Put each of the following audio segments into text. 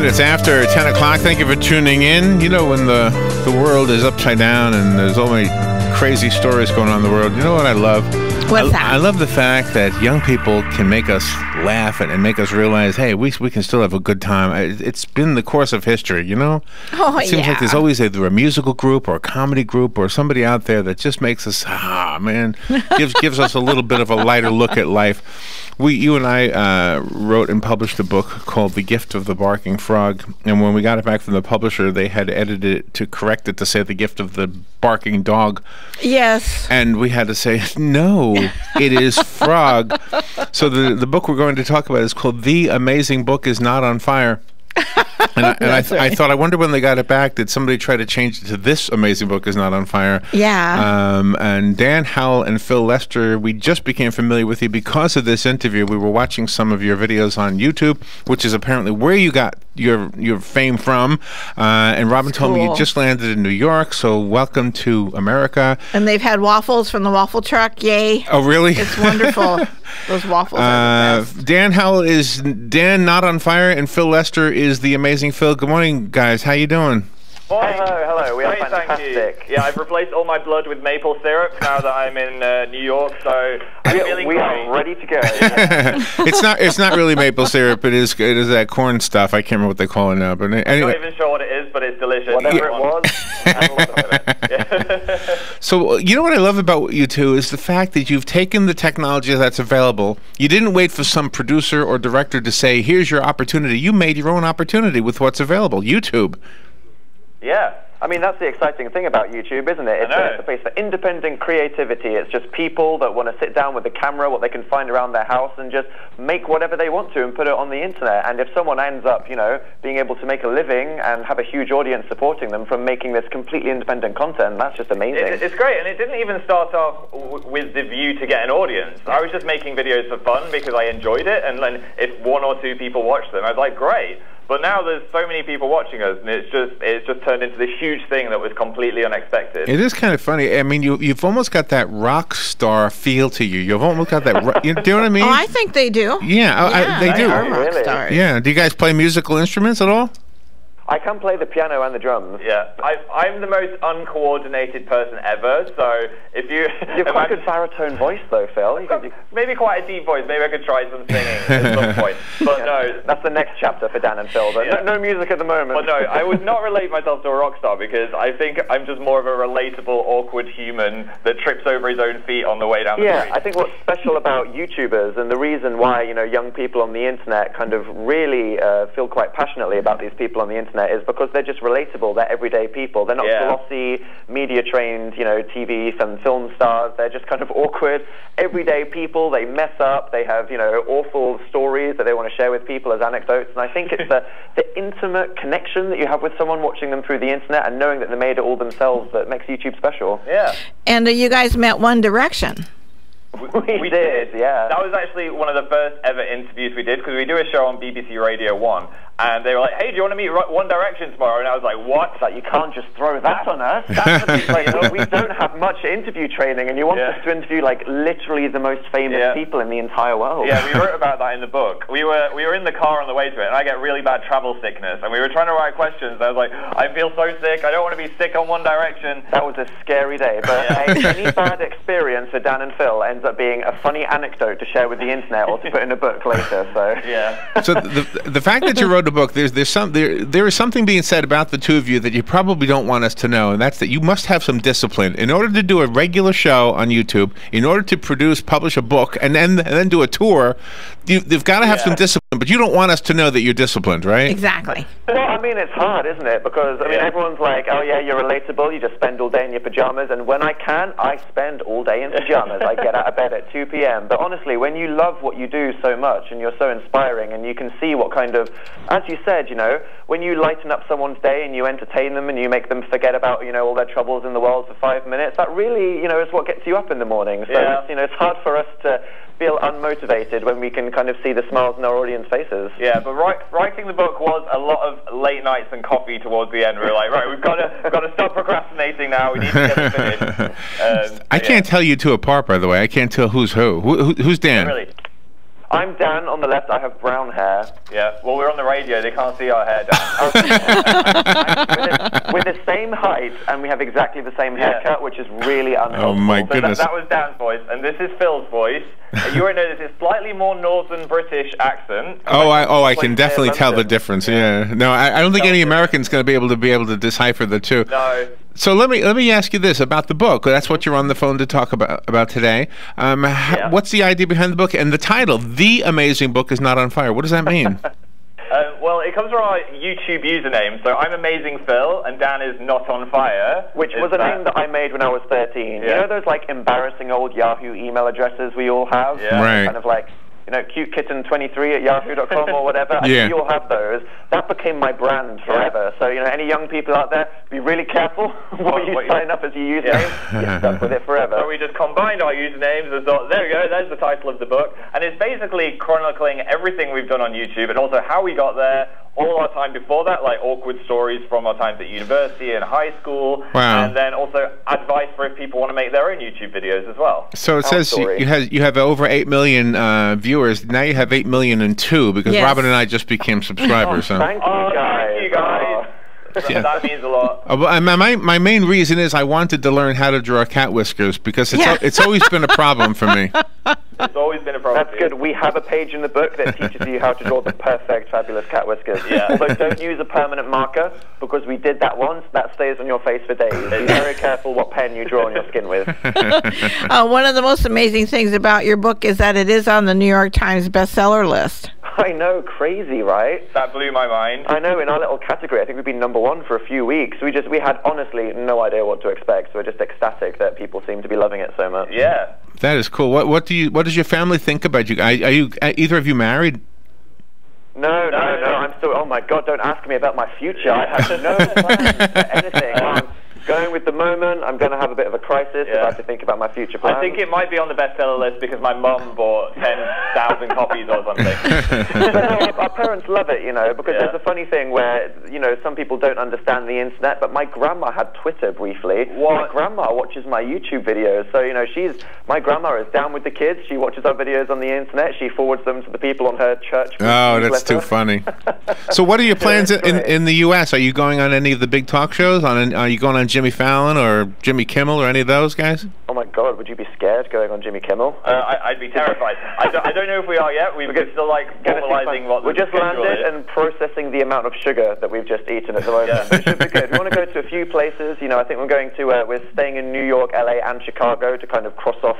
minutes after 10 o'clock. Thank you for tuning in. You know, when the world is upside down and there's so many crazy stories going on in the world, you know what I love? What's that? I love the fact that young people can make us laugh and make us realize, hey, we can still have a good time. It's been the course of history, you know? Oh, it seems like there's always either a musical group or a comedy group or somebody out there that just makes us, gives us a little bit of a lighter look at life. You and I wrote and published a book called The Gift of the Barking Frog, and when we got it back from the publisher, they had edited it to correct it to say The Gift of the Barking Dog. Yes. And we had to say, no, it is frog. So the book we're going to talk about is called The Amazing Book Is Not on Fire. And I thought, I wonder when they got it back, did somebody try to change it to This Amazing Book Is Not on Fire? Yeah. And Dan Howell and Phil Lester, we just became familiar with you because of this interview. We were watching some of your videos on YouTube, which is apparently where you got your fame from. And Robin told me you just landed in New York, so welcome to America. And they've had waffles from the waffle truck. Yay. Oh, really? It's wonderful. Those waffles are the best. Dan Howell is Dan Not on Fire, and Phil Lester is The Amazing Phil. Good morning, guys. How you doing? Hello. We are fantastic. Yeah, I've replaced all my blood with maple syrup now that I'm in New York, so I'm feeling great. are ready to go. It's not really maple syrup. It is that corn stuff. I can't remember what they call it now. But anyway. I'm not even sure what it is, but it's delicious. Whatever it was. Have a look at it. So you know what I love about you two is the fact that you've taken the technology that's available. You didn't wait for some producer or director to say, "Here's your opportunity." You made your own opportunity with what's available. YouTube. Yeah. I mean, that's the exciting thing about YouTube, isn't it? It's a place for independent creativity. It's just people that want to sit down with the camera, what they can find around their house, and just make whatever they want to and put it on the internet. And if someone ends up, you know, being able to make a living and have a huge audience supporting them from making this completely independent content, that's just amazing. It's great, and it didn't even start off with the view to get an audience. I was just making videos for fun because I enjoyed it, and then if one or two people watched them, I was like, great. But now there's so many people watching us, and it's just turned into this huge thing that was completely unexpected. It is kind of funny. I mean, you've almost got that Rockstar feel to you. You've almost got that. You know what I mean? Oh, I think they do. Yeah, they do. Are rock stars. Yeah. Do you guys play musical instruments at all? I can play the piano and the drums. Yeah, I'm the most uncoordinated person ever, so if you... You've quite a good baritone voice, though, Phil. Maybe quite a deep voice. Maybe I could try some singing at some point. But no... That's the next chapter for Dan and Phil, but no music at the moment. But no, I would not relate myself to a rock star because I think I'm just more of a relatable, awkward human that trips over his own feet on the way down the street. Yeah, I think what's special about YouTubers and the reason why, you know, young people on the internet kind of really feel quite passionately about these people on the internet is because they're just relatable. They're everyday people. They're not glossy, media-trained, you know, TV and film stars. They're just kind of awkward, everyday people. They mess up. They have, you know, awful stories that they want to share with people as anecdotes. And I think it's the intimate connection that you have with someone watching them through the internet and knowing that they made it all themselves that makes YouTube special. Yeah. And you guys met One Direction. We did, yeah. That was actually one of the first ever interviews we did because we do a show on BBC Radio 1 and they were like, hey, do you want to meet One Direction tomorrow? And I was like, what? It's like, you can't just throw that on us. That's the thing, like, you know, we don't have much interview training and you want us to interview like literally the most famous people in the entire world. Yeah, we wrote about that in the book. We were in the car on the way to it and I get really bad travel sickness and we were trying to write questions. I was like, I feel so sick. I don't want to be sick on One Direction. That was a scary day, but any bad experience for Dan and Phil ends up being a funny anecdote to share with the internet or to put in a book later. So So the fact that you wrote a book, there is something being said about the two of you that you probably don't want us to know, and that's that you must have some discipline in order to do a regular show on YouTube, in order to publish a book, and then do a tour. They've got to have some discipline, but you don't want us to know that you're disciplined, right? Exactly. Well, I mean, it's hard, isn't it? Because, I mean, everyone's like, oh, yeah, you're relatable, you just spend all day in your pajamas, and when I can, I spend all day in pajamas. I get out of bed at 2 p.m. But honestly, when you love what you do so much, and you're so inspiring, and you can see what kind of, as you said, you know, when you lighten up someone's day, and you entertain them, and you make them forget about, you know, all their troubles in the world for 5 minutes, that really, you know, is what gets you up in the morning. So, it's, you know, it's hard for us to feel unmotivated when we can kind of see the smiles in our audience faces. Yeah, but writing the book was a lot of late nights and coffee towards the end. We were like, right, we've got to stop procrastinating now. We need to get it finished. I can't tell you two apart, by the way. I can't tell who's who. Who's Dan? Really? I'm Dan on the left. I have brown hair. Yeah. Well, we're on the radio. They can't see our hair, Dan. We're the same height, and we have exactly the same haircut, which is really unhelpful. Oh, my goodness. So that was Dan's voice, and this is Phil's voice. You already know this is slightly more northern British accent. I can definitely tell the difference. Yeah. No, I don't think any American's going to be able to decipher the two. No. So let me ask you this about the book. That's what you're on the phone to talk about today. What's the idea behind the book and the title? The Amazing Book is Not on Fire. What does that mean? Well, it comes from our YouTube username. So I'm Amazing Phil, and Dan is Not on Fire, which was a name that I made when I was 13. Yeah. You know those like embarrassing old Yahoo email addresses we all have? Yeah. Right. Kind of like, cutekitten23@yahoo.com or whatever. I think you all have those. That became my brand forever. So, any young people out there, be really careful what you sign up as your username. You're stuck with it forever. So we just combined our usernames and thought, there we go, there's the title of the book. And it's basically chronicling everything we've done on YouTube and also how we got there, all our time before that, like awkward stories from our times at university and high school. Wow. And then also advice for if people want to make their own YouTube videos as well. So it says you have over 8 million viewers. Now you have 8,000,002 because Robin and I just became subscribers. Thank you guys. Yeah. That means a lot. My main reason is I wanted to learn how to draw cat whiskers because it's always been a problem for me. It's always been a problem. That's good. We have a page in the book that teaches you how to draw the perfect, fabulous cat whiskers. Yeah. Although don't use a permanent marker because we did that once. That stays on your face for days. Be very careful what pen you draw on your skin with. One of the most amazing things about your book is that it is on the New York Times bestseller list. I know, crazy, right? That blew my mind. I know, in our little category, I think we've been #1 for a few weeks. We had honestly no idea what to expect, so we're just ecstatic that people seem to be loving it so much. Yeah. That is cool. What does your family think about you? Are either of you married? No, I'm still, oh my God, don't ask me about my future. I have no plans for anything. I'm going with the moment. I'm going to have a bit of a crisis if I have to think about my future plans. I think it might be on the bestseller list because my mum bought 10,000 copies or something. But our parents love it, because there's a funny thing where, some people don't understand the internet, but my grandma had Twitter briefly. My grandma watches my YouTube videos, so, my grandma is down with the kids. She watches our videos on the internet. She forwards them to the people on her church. Oh, that's too funny. So what are your plans in the U.S.? Are you going on any of the big talk shows? Are you going on Jimmy Fallon or Jimmy Kimmel or any of those guys? Oh my God, would you be scared going on Jimmy Kimmel? I'd be terrified. I don't know if we are yet. We're still formalizing what we're just landed and processing the amount of sugar that we've just eaten at the moment. Yeah. It should be good. We want to go to a few places. I think we're going to. We're staying in New York, LA, and Chicago to kind of cross off.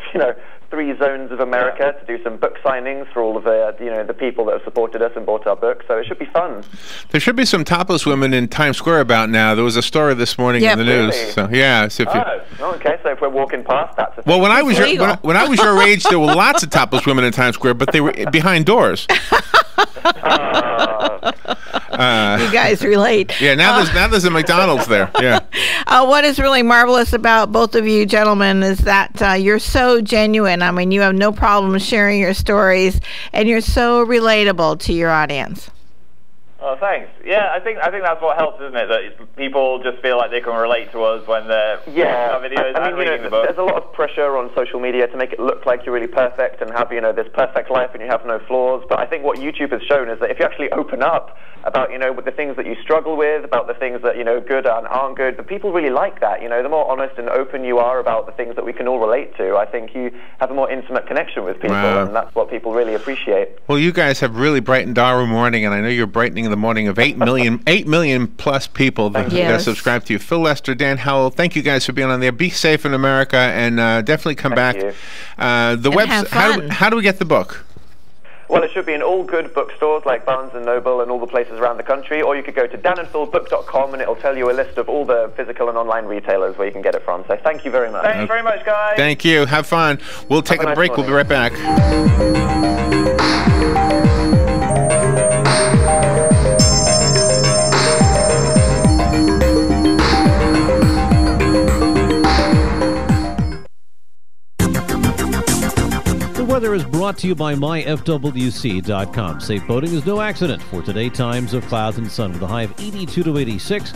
3 zones of America to do some book signings for all of the people that have supported us and bought our book. So it should be fun. There should be some topless women in Times Square about now. There was a story this morning in the news. Really? So yeah. So okay. So if we're walking past, that's when I was your age, there were lots of topless women in Times Square, but they were behind doors. You guys relate. Yeah, now there's a McDonald's there. Yeah. What is really marvelous about both of you gentlemen is that you're so genuine. I mean, you have no problem sharing your stories, and you're so relatable to your audience. Oh, thanks. Yeah, I think that's what helps, isn't it? That people just feel like they can relate to us when they're watching our videos and reading the book. There's a lot of pressure on social media to make it look like you're really perfect and have this perfect life and you have no flaws. But I think what YouTube has shown is that if you actually open up about with the things that you struggle with, about the things that good and aren't good, the people really like that. The more honest and open you are about the things that we can all relate to, I think you have a more intimate connection with people, and that's what people really appreciate. Well, you guys have really brightened our morning, and I know you're brightening the morning of 8 million plus people that subscribe to you. Phil Lester, Dan Howell, thank you guys for being on there. Be safe in America, and definitely come back. The website. How do we get the book? Well, it should be in all good bookstores like Barnes & Noble and all the places around the country, or you could go to danandphilbook.com and it'll tell you a list of all the physical and online retailers where you can get it from. So thank you very much. Thanks very much, guys. Thank you. Have fun. We'll take a break. We'll be right back. Weather is brought to you by myfwc.com. Safe boating is no accident. For today, times of clouds and sun with a high of 82 to 86.